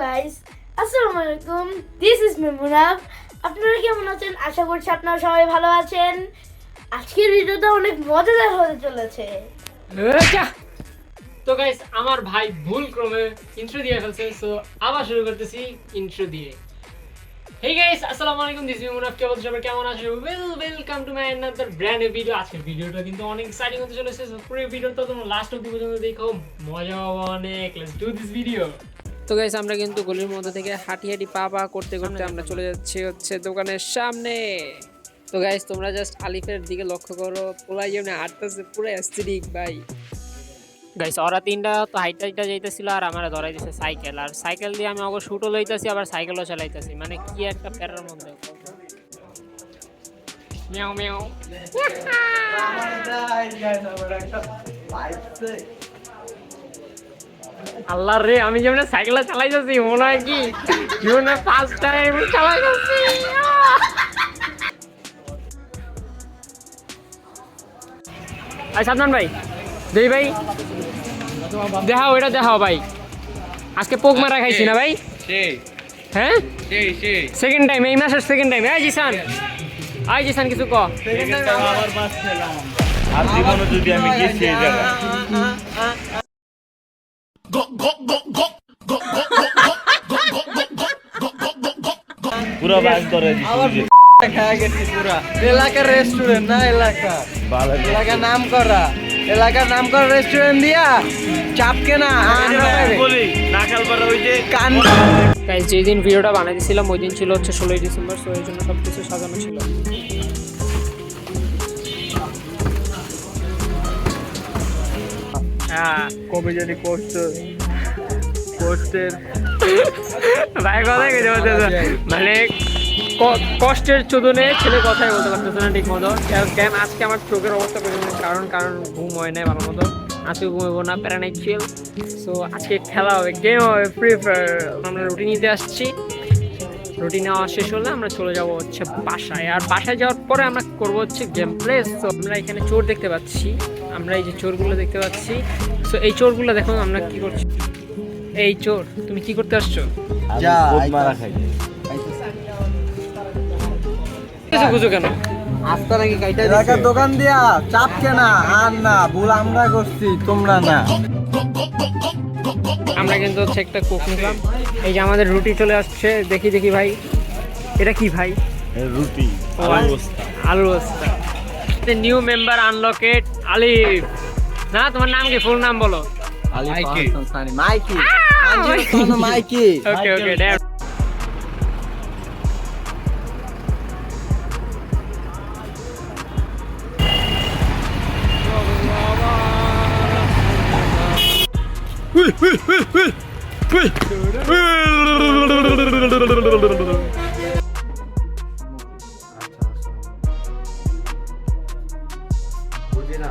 Guys, আসসালামু আলাইকুম। This is Memunaf. আপনারা কেমন আছেন? আশা করছি আপনারা সবাই ভালো আছেন। আজকের ভিডিওটা অনেক মজাদার হতে চলেছে। তো গাইস, আমার ভাই ভুল ক্রমে ইন্ট্রো দিয়ে ফেলছে, সো আবার শুরু করতেছি ইন্ট্রো দিয়ে। হে গাইস, আসসালামু আলাইকুম। This is Memunaf. সবাই কেমন আছেন? Welcome to my another brand new video. আজকের ভিডিওটা কিন্তু অনেক এক্সাইটিং হতে চলেছে, সো পুরো ভিডিওটা তোমরা লাস্ট অবধি পর্যন্ত দেখো, মজা হবে অনেক। Let's do this video. তো গাইস, আমরা কিন্তু গলির মধ্যে থেকে হাঁটি হাঁটি পা পা করতে করতে আমরা চলে যাচ্ছি হচ্ছে দোকানের সামনে। তো গাইস, তোমরা জাস্ট আলিফের দিকে লক্ষ্য করো, পোলাই যেমন হাঁটতেছে পুরো অ্যাস্থেটিক ভাই। গাইস, ওরা তিনটা তো হাইটা যাইতেছিল আর আমার ধরাই দিছে সাইকেল, আর সাইকেল দিয়ে আমি অগর শুটও লইতাছি আবার সাইকেলও চালাইতাছি, মানে কি একটা প্যারার মধ্যে। Miao Miao. আল্লাহ রে, আমি যেমন সাইকেল চালাইতেছি মনে হয় কি জীবনে ফার্স্ট টাইম চালাইতেছি। সাদমান ভাই, দেই ভাই, দেখাও এটা, দেখাও ভাই। আজকে পোক মারা খাইছি না ভাই? হ্যাঁ, সেকেন্ড টাইম, এই মাসের সেকেন্ড টাইম। এই জিসান, আই জিসান কিছু ক। আর জীবনে যদি আমি গেছি এই জায়গায় পুরো বাস ধরে দিছি। খাওয়া গেছি পুরা এলাকার রেস্টুরেন্ট না, এলাকার নাম করা রেস্টুরেন্ট দিয়া চাপকে না বলি নাকালপাড়া ওই যে কান। গাইস, যেই দিন ভিডিওটা বানাইতেছিলাম ওই দিন ছিল হচ্ছে 16ই ডিসেম্বর, সো এই জন্য সব কিছু সাজানো ছিল। হ্যাঁ, কবে জানি পোস্টের ভাই কথাই কেটে বলতেছে, মানে কষ্টের চোদনে ছেলে কথাই বলতে পারতেছে না ঠিক মতো। কেন আজকে আমার চোখের অবস্থা কারণ ঘুম হয় নাই ভালো মতো। আজকে ঘুমাবো না, প্যারা নাই, চিল। সো আজকে খেলা হবে, গেম হবে, ফ্রি ফায়ার। আমরা রুটিন নিতে আসছি, রুটিন নেওয়া শেষ হলে আমরা চলে যাবো হচ্ছে বাসায়, আর বাসায় যাওয়ার পরে আমরা করবো হচ্ছে গেম প্লে। সো আমরা এখানে চোর দেখতে পাচ্ছি, আমরা এই যে চোরগুলো দেখতে পাচ্ছি। সো এই চোরগুলো দেখো আমরা কি করছি। এই চোর, তুমি কি করতে আসছো? যা মারা খাই বুঝো কেন আস্তা নাকি কাইটা এলাকার দোকান দিয়া চাপকে না, আর না ভুল আমরা করছি, তোমরা না। আমরা কিন্তু হচ্ছে একটা কোক নিলাম। এই যে আমাদের রুটি চলে আসছে, দেখি দেখি ভাই, এটা কি ভাই? রুটি আলু বস্তা। নিউ মেম্বার আনলকেড আলিফ। না, তোমার নাম কি? ফুল নাম বলো। মাইকি মাইকি। ওকে ওকে, ড্যাম। বুঝি না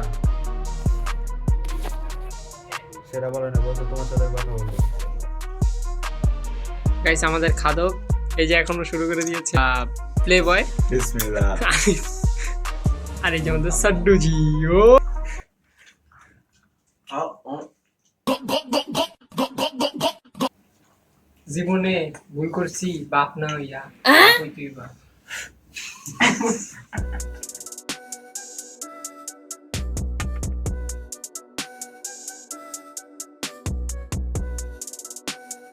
সেটা বলে না, বলতে তোমার সাথে কথা বলবো। গাইস, আমাদের খাদক এই যে এখনো শুরু করে দিয়েছে প্লে বয়। বিসমিল্লাহ। আর এই যে আমাদের সাড্ডুজি। ও জীবনে ভুল করছি, বাপ না হইয়া তুই বাপ।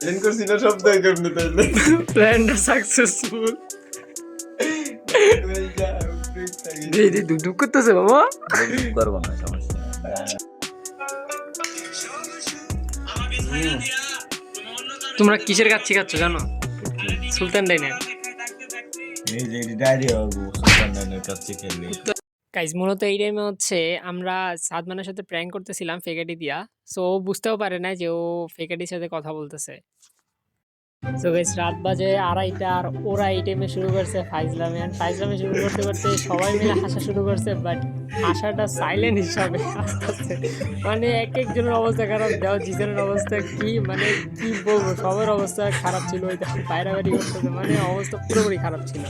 এন করছি না শব্দই করতে তাইলে প্ল্যানটা সাকসেসফুল। দিদি দুদুক করতেছে বাবা। করব না, সমস্যা তোমরা কিসের কাচ্ছি খাচ্ছ জানো? সুলতান ডাইনার। এই যে ডায়রিয়া সুলতানের কাছে খেলে। গাইজ, মূলত এই টাইমে হচ্ছে আমরা সাদমানের সাথে প্র্যাঙ্ক করতেছিলাম ফেকাটি দিয়া। সো ও বুঝতেও পারে না যে ও ফেকাটির সাথে কথা বলতেছে। সো গাইজ, রাত বাজে 2:30 আর ওরা এই টাইমে শুরু করছে ফাইজলামে। ফাইজলামে শুরু করতে করতে সবাই মিলে হাসা শুরু করছে, বাট হাসাটা সাইলেন্ট হিসাবে আস্তে আস্তে, মানে এক একজনের অবস্থা খারাপ। দেওয়া জিজনের অবস্থা কি, মানে কি বলবো, সবার অবস্থা খারাপ ছিল। ওই বাইরাবাড়ি করতেছে, মানে অবস্থা পুরোপুরি খারাপ ছিল।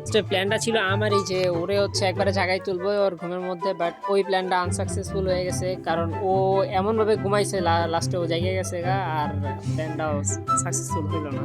ফার্স্টে প্ল্যানটা ছিল আমার এই যে ওরে হচ্ছে একবারে জায়গায় তুলবো ওর ঘুমের মধ্যে, বাট ওই প্ল্যানটা আনসাকসেসফুল হয়ে গেছে, কারণ ও এমনভাবে ঘুমাইছে লাস্টে ও জায়গায় গেছে গা, আর প্ল্যানটাও সাকসেসফুল হইল না।